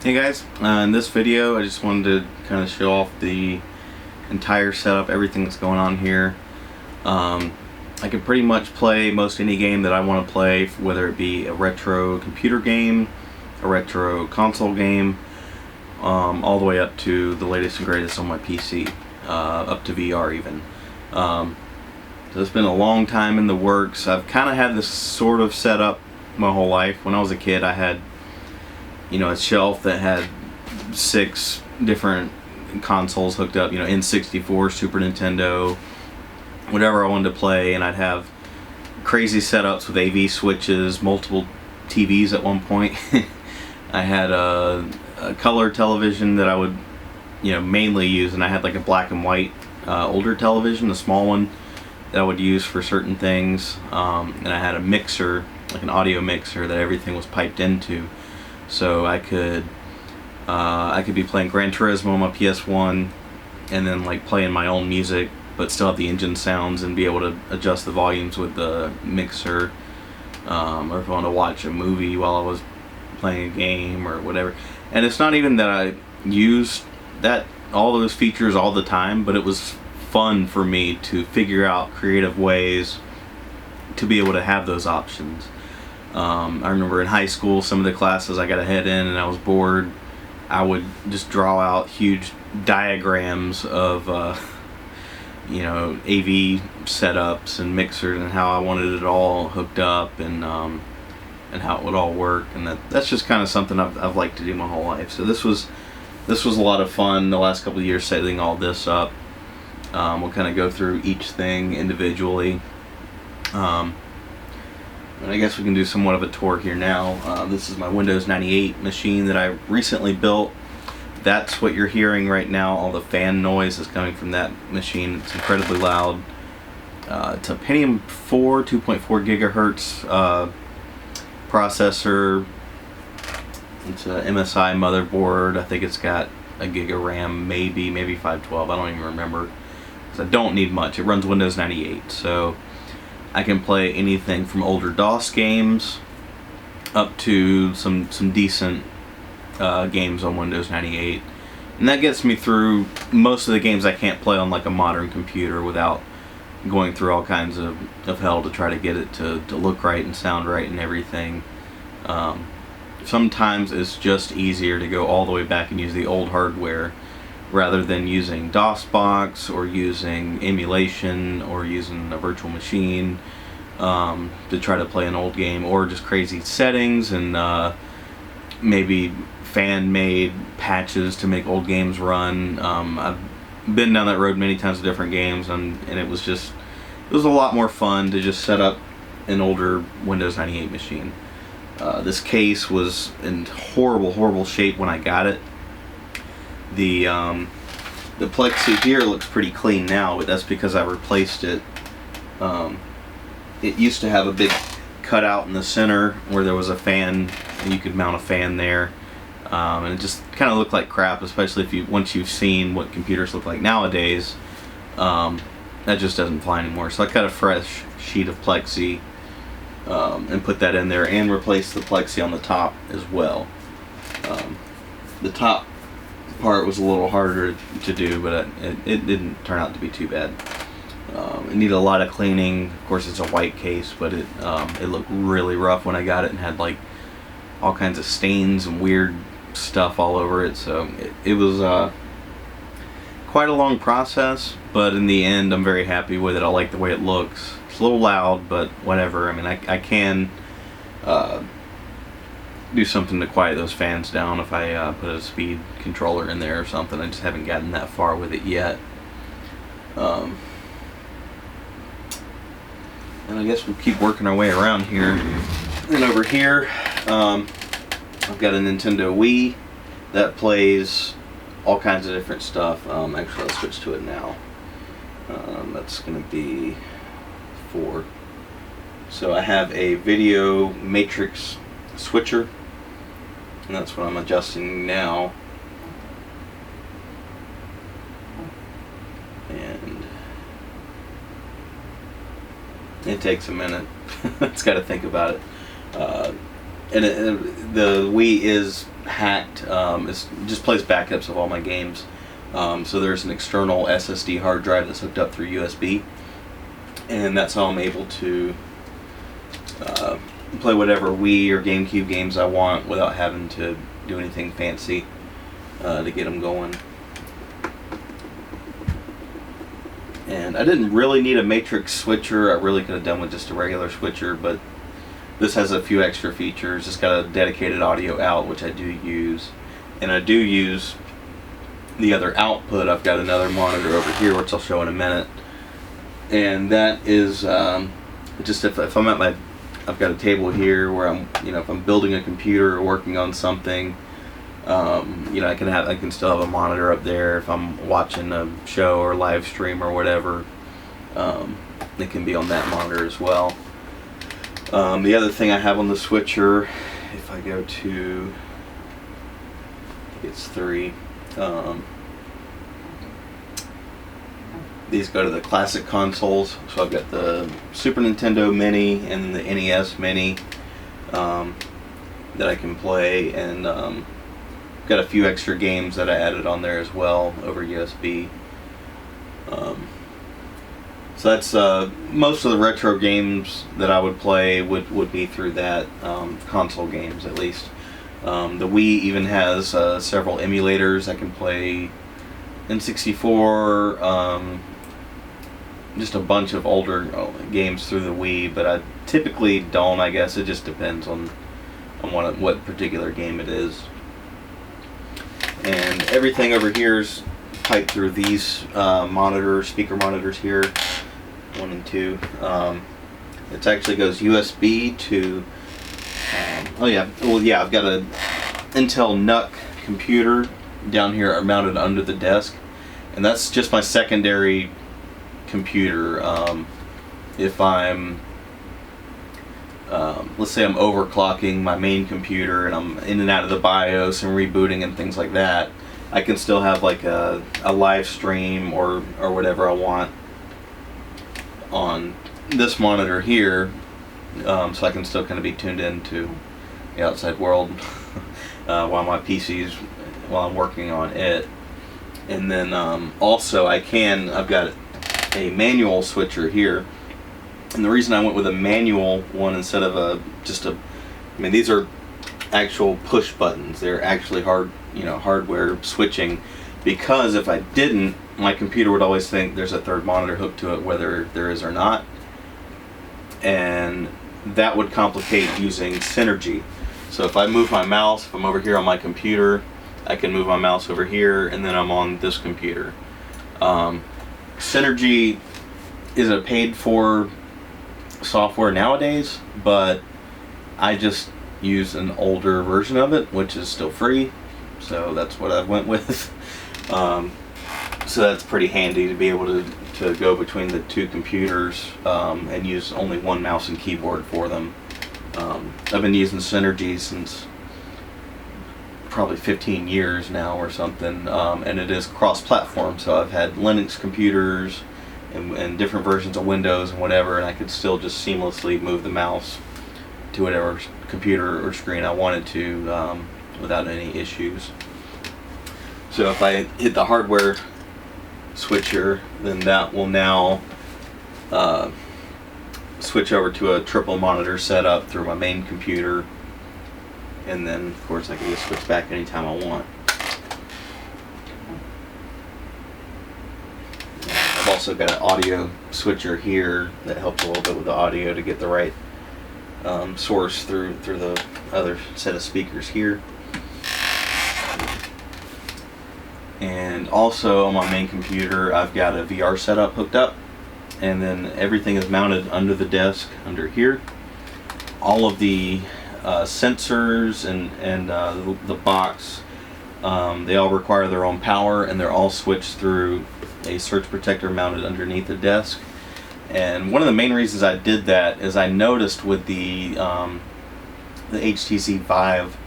Hey guys, in this video I just wanted to kind of show off the entire setup, everything that's going on here. I can pretty much play most any game that I want to play, whether it be a retro computer game, a retro console game, all the way up to the latest and greatest on my PC, up to VR even. So it's been a long time in the works. I've kind of had this sort of set up my whole life. When I was a kid, I had a shelf that had 6 different consoles hooked up, N64, Super Nintendo, whatever I wanted to play, and I'd have crazy setups with AV switches, multiple TVs at one point. I had a color television that I would mainly use, and I had like a black and white older television, a small one that I would use for certain things, and I had a mixer, like an audio mixer that everything was piped into. So I could be playing Gran Turismo on my PS1 and then like playing my own music but still have the engine sounds and be able to adjust the volumes with the mixer, or if I want to watch a movie while I was playing a game or whatever. And it's not even that I used all those features all the time, but it was fun for me to figure out creative ways to be able to have those options. I remember in high school, some of the classes I got a head in and I was bored, I would just draw out huge diagrams of AV setups and mixers and how I wanted it all hooked up, and how it would all work, and that's just kind of something I've liked to do my whole life. So this was a lot of fun the last couple of years setting all this up. We'll kind of go through each thing individually. And I guess we can do somewhat of a tour here now. This is my Windows 98 machine that I recently built. That's what you're hearing right now. All the fan noise is coming from that machine. It's incredibly loud. It's a Pentium 4 2.4 gigahertz processor. It's a MSI motherboard. I think it's got a gig of RAM, maybe 512. I don't even remember. I don't need much. It runs Windows 98, so I can play anything from older DOS games up to some decent games on Windows 98, and that gets me through most of the games I can't play on like a modern computer without going through all kinds of hell to try to get it to look right and sound right and everything. Sometimes it's just easier to go all the way back and use the old hardware rather than using DOSBox or using emulation or using a virtual machine to try to play an old game, or just crazy settings and maybe fan-made patches to make old games run. I've been down that road many times with different games, and it was a lot more fun to just set up an older Windows 98 machine. This case was in horrible shape when I got it. The plexi here looks pretty clean now, but that's because I replaced it. It used to have a big cutout in the center where there was a fan, and you could mount a fan there, and it just kind of looked like crap, especially once you've seen what computers look like nowadays. That just doesn't fly anymore. So I cut a fresh sheet of plexi and put that in there, and replaced the plexi on the top as well. The top part was a little harder to do, but it didn't turn out to be too bad. It needed a lot of cleaning. Of course, it's a white case, but it looked really rough when I got it and had like all kinds of stains and weird stuff all over it. So it was quite a long process, but in the end I'm very happy with it. I like the way it looks. It's a little loud, but whatever. I mean, I can do something to quiet those fans down if I put a speed controller in there or something. I just haven't gotten that far with it yet. And I guess we'll keep working our way around here. And over here, I've got a Nintendo Wii that plays all kinds of different stuff. Actually, I'll switch to it now. That's going to be 4. So I have a video matrix switcher, and that's what I'm adjusting now. And it takes a minute. It's got to think about it. And the Wii is packed. It just plays backups of all my games. So there's an external SSD hard drive that's hooked up through USB, and that's how I'm able to play whatever Wii or GameCube games I want without having to do anything fancy to get them going. And I didn't really need a matrix switcher. I really could have done with just a regular switcher, but this has a few extra features. It's got a dedicated audio out, which I do use, and I do use the other output. I've got another monitor over here, which I'll show in a minute, and that is just if I'm at my, I've got a table here where I'm, if I'm building a computer or working on something, I can still have a monitor up there. If I'm watching a show or live stream or whatever, it can be on that monitor as well. The other thing I have on the switcher, if I go to, I think it's 3. These go to the classic consoles. So I've got the Super Nintendo Mini and the NES Mini that I can play, and got a few extra games that I added on there as well over USB. So that's most of the retro games that I would play would be through that, console games at least. The Wii even has several emulators. I can play N64, just a bunch of older games through the Wii, but I typically don't. I guess it just depends on what particular game it is. And everything over here is piped through these speaker monitors here, 1 and 2. It actually goes USB to, I've got a Intel NUC computer down here mounted under the desk, and that's just my secondary computer. If I'm let's say I'm overclocking my main computer and I'm in and out of the BIOS and rebooting and things like that, I can still have like a live stream or whatever I want on this monitor here, so I can still kind of be tuned into the outside world while I'm working on it. And then also I've got a manual switcher here. And the reason I went with a manual one instead of these are actual push buttons. They're actually hardware switching, because if I didn't, my computer would always think there's a third monitor hooked to it, whether there is or not. And that would complicate using Synergy. So if I move my mouse, if I'm over here on my computer, I can move my mouse over here, and then I'm on this computer. Synergy is a paid-for software nowadays, but I just use an older version of it, which is still free, so that's what I went with. So that's pretty handy to be able to go between the two computers and use only one mouse and keyboard for them. I've been using Synergy since probably 15 years now or something, and it is cross-platform, so I've had Linux computers and different versions of Windows and whatever, and I could still just seamlessly move the mouse to whatever computer or screen I wanted to without any issues. So if I hit the hardware switcher, then that will now switch over to a triple monitor setup through my main computer, and then of course I can just switch back anytime I want. I've also got an audio switcher here that helps a little bit with the audio to get the right source through the other set of speakers here. And also on my main computer I've got a VR setup hooked up, and then everything is mounted under the desk under here. All of the sensors and the box, they all require their own power, and they're all switched through a surge protector mounted underneath the desk. And one of the main reasons I did that is I noticed with the HTC Vive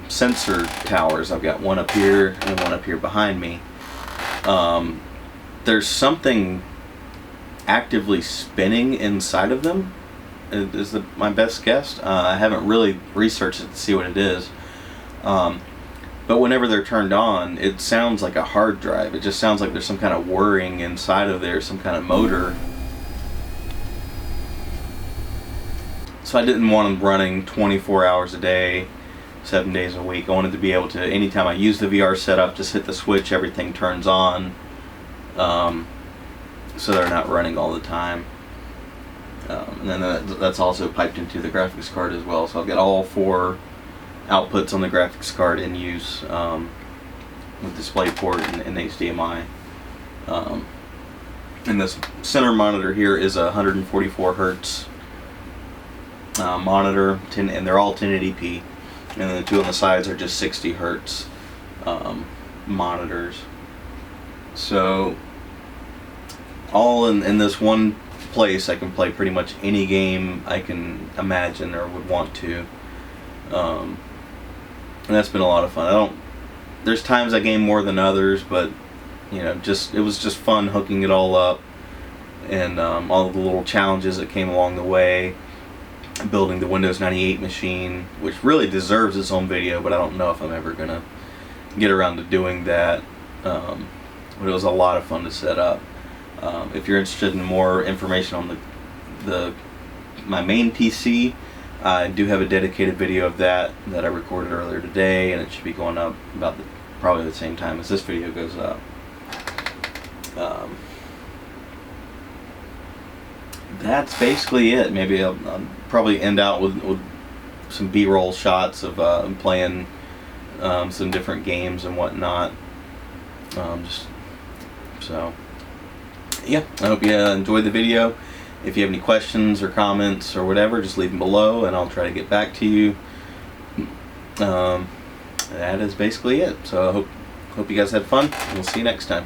sensor towers, I've got one up here and one up here behind me, there's something actively spinning inside of them, is my best guess. I haven't really researched it to see what it is, But whenever they're turned on, it sounds like a hard drive. It just sounds like there's some kind of whirring inside of there, some kind of motor. So I didn't want them running 24 hours a day, 7 days a week. I wanted to be able to, anytime I use the VR setup, just hit the switch, everything turns on, so they're not running all the time. And then that's also piped into the graphics card as well. So I've got all 4 outputs on the graphics card in use, with DisplayPort and HDMI. And this center monitor here is a 144 hertz monitor, and they're all 1080p. And then the 2 on the sides are just 60 hertz monitors. So all in this one place, I can play pretty much any game I can imagine or would want to. And that's been a lot of fun. There's times I game more than others, but you know, it was just fun hooking it all up, and all of the little challenges that came along the way. Building the Windows 98 machine, which really deserves its own video, but I don't know if I'm ever gonna get around to doing that. But it was a lot of fun to set up. If you're interested in more information on my main PC, I do have a dedicated video of that I recorded earlier today, and it should be going up about probably the same time as this video goes up. That's basically it. Maybe I'll probably end out with some B-roll shots of playing some different games and whatnot. So yeah, I hope you enjoyed the video. If you have any questions or comments or whatever, just leave them below and I'll try to get back to you. That is basically it. So I hope you guys had fun, and we'll see you next time.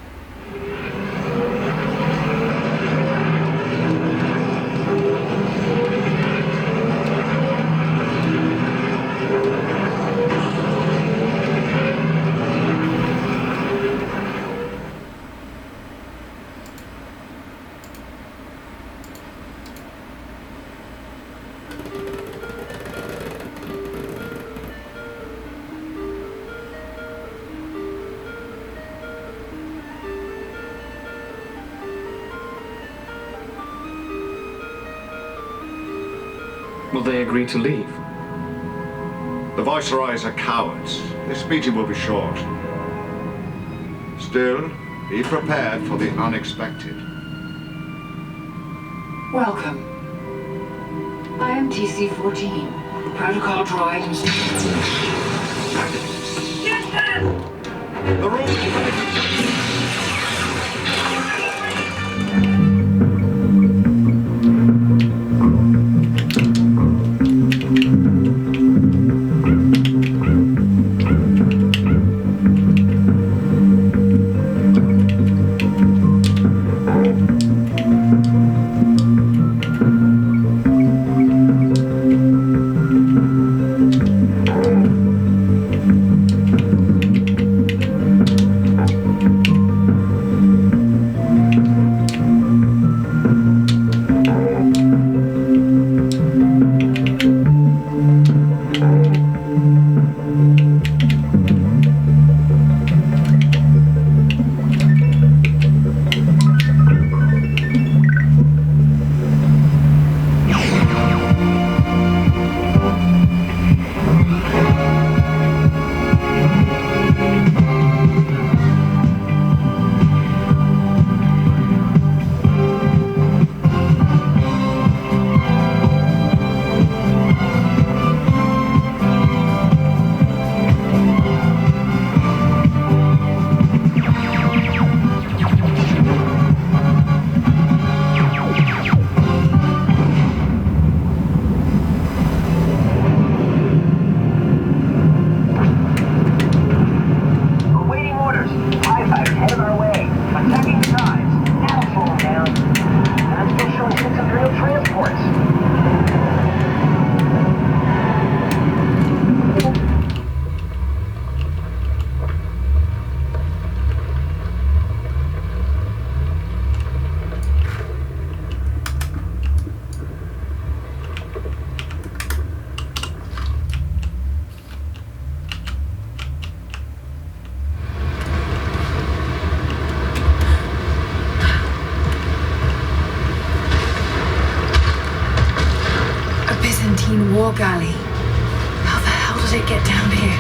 Will they agree to leave? The Viceroys are cowards. This meeting will be short. Still, be prepared for the unexpected. Welcome. I am TC-14, protocol droid. The room is ready. War galley. How the hell did it get down here?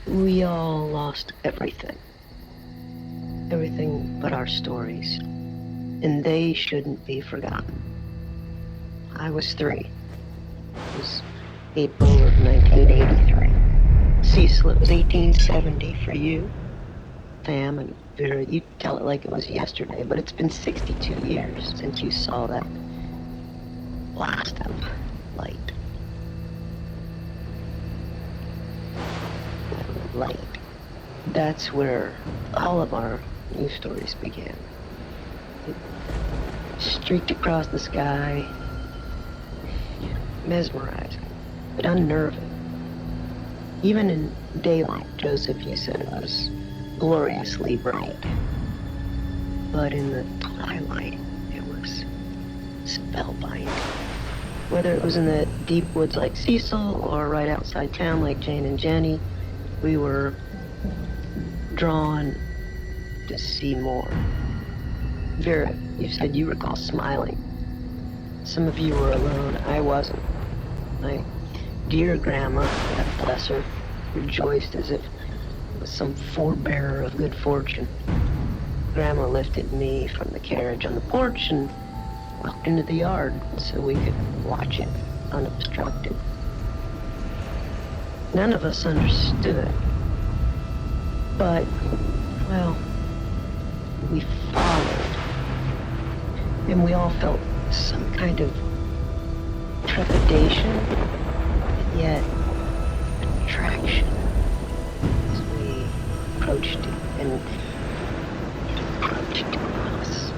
We all lost everything. Everything but our stories. And they shouldn't be forgotten. I was 3. It was April of 1983. Cecil, it was 1870 for you. Sam and Vera, you tell it like it was yesterday, but it's been 62 years since you saw that blast of light. Light. That's where all of our news stories began. It streaked across the sky, mesmerizing, but unnerving. Even in daylight, Joseph, you said it was gloriously bright. But in the twilight, it was spellbinding. Whether it was in the deep woods like Cecil or right outside town like Jane and Jenny, we were drawn to see more. Vera, you said you recall smiling. Some of you were alone. I wasn't. My dear grandma, God bless her, rejoiced as if it was some forebearer of good fortune. Grandma lifted me from the carriage on the porch and walked into the yard so we could watch it unobstructed. None of us understood. But, well, we followed. And we all felt some kind of trepidation, and yet attraction as we approached it, and it approached us.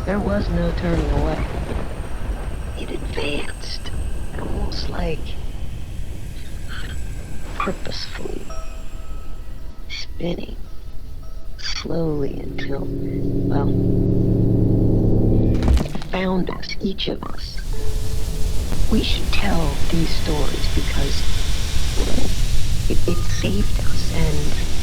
There was no turning away. It advanced, almost like purposefully, spinning slowly until, well, it found us, each of us. We should tell these stories because it saved us, and